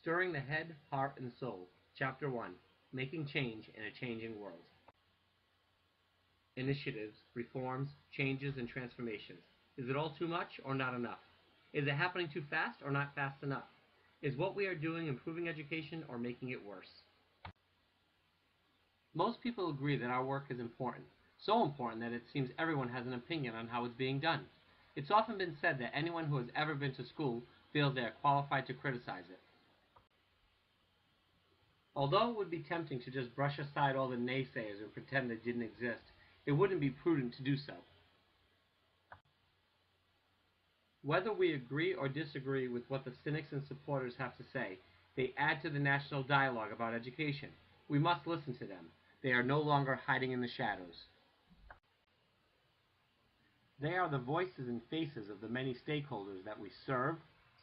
Stirring the Head, Heart, and Soul, Chapter 1, Making Change in a Changing World. Initiatives, reforms, changes, and transformations. Is it all too much or not enough? Is it happening too fast or not fast enough? Is what we are doing improving education or making it worse? Most people agree that our work is important, so important that it seems everyone has an opinion on how it's being done. It's often been said that anyone who has ever been to school feels they are qualified to criticize it. Although it would be tempting to just brush aside all the naysayers and pretend they didn't exist, it wouldn't be prudent to do so. Whether we agree or disagree with what the cynics and supporters have to say, they add to the national dialogue about education. We must listen to them. They are no longer hiding in the shadows. They are the voices and faces of the many stakeholders that we serve,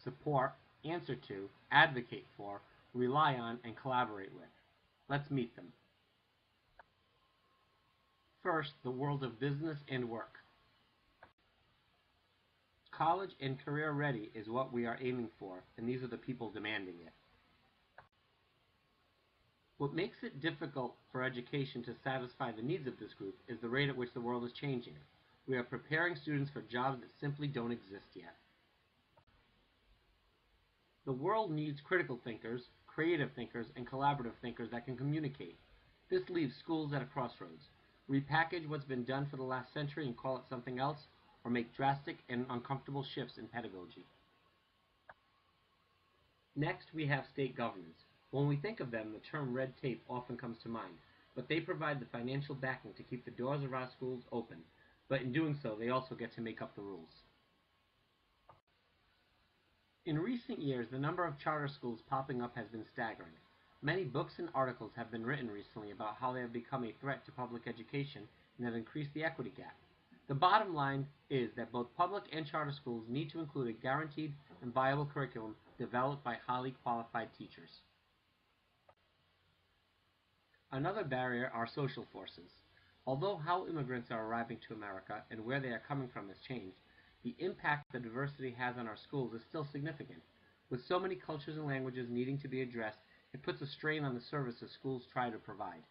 support, answer to, advocate for, rely on, and collaborate with. Let's meet them. First, the world of business and work. College and career ready is what we are aiming for, and these are the people demanding it. What makes it difficult for education to satisfy the needs of this group is the rate at which the world is changing. We are preparing students for jobs that simply don't exist yet. The world needs critical thinkers, creative thinkers, and collaborative thinkers that can communicate. This leaves schools at a crossroads. Repackage what's been done for the last century and call it something else, or make drastic and uncomfortable shifts in pedagogy. Next, we have state governments. When we think of them, the term red tape often comes to mind, but they provide the financial backing to keep the doors of our schools open, but in doing so, they also get to make up the rules. In recent years, the number of charter schools popping up has been staggering. Many books and articles have been written recently about how they have become a threat to public education and have increased the equity gap. The bottom line is that both public and charter schools need to include a guaranteed and viable curriculum developed by highly qualified teachers. Another barrier are social forces. Although how immigrants are arriving to America and where they are coming from has changed, the impact that diversity has on our schools is still significant. With so many cultures and languages needing to be addressed, it puts a strain on the services schools try to provide.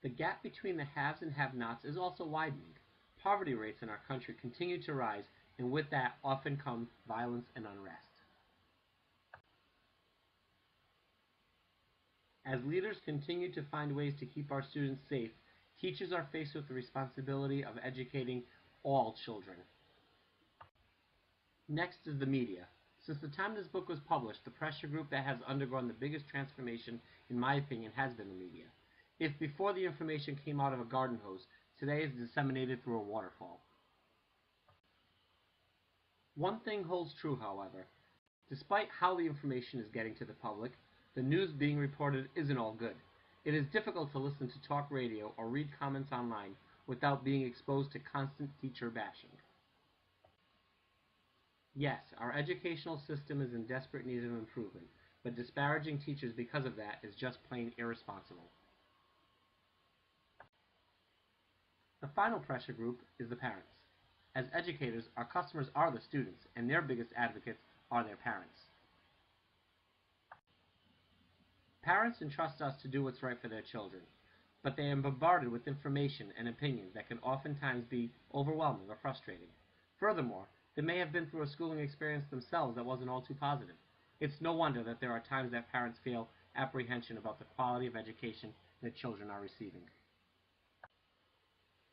The gap between the haves and have-nots is also widening. Poverty rates in our country continue to rise, and with that often come violence and unrest. As leaders continue to find ways to keep our students safe, teachers are faced with the responsibility of educating all children. Next is the media. Since the time this book was published, the pressure group that has undergone the biggest transformation, in my opinion, has been the media. If before the information came out of a garden hose, today is disseminated through a waterfall. One thing holds true, however. Despite how the information is getting to the public, the news being reported isn't all good. It is difficult to listen to talk radio or read comments online without being exposed to constant teacher bashing. Yes, our educational system is in desperate need of improvement, but disparaging teachers because of that is just plain irresponsible. The final pressure group is the parents. As educators, our customers are the students, and their biggest advocates are their parents. Parents entrust us to do what's right for their children, but they are bombarded with information and opinions that can oftentimes be overwhelming or frustrating. Furthermore, they may have been through a schooling experience themselves that wasn't all too positive. It's no wonder that there are times that parents feel apprehension about the quality of education their children are receiving.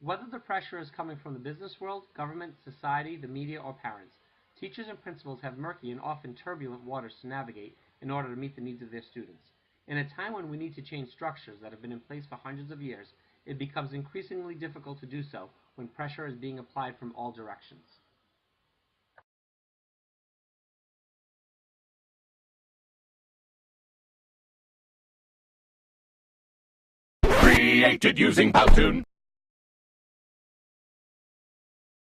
Whether the pressure is coming from the business world, government, society, the media, or parents, teachers and principals have murky and often turbulent waters to navigate in order to meet the needs of their students. In a time when we need to change structures that have been in place for hundreds of years, it becomes increasingly difficult to do so when pressure is being applied from all directions. Created using Powtoon.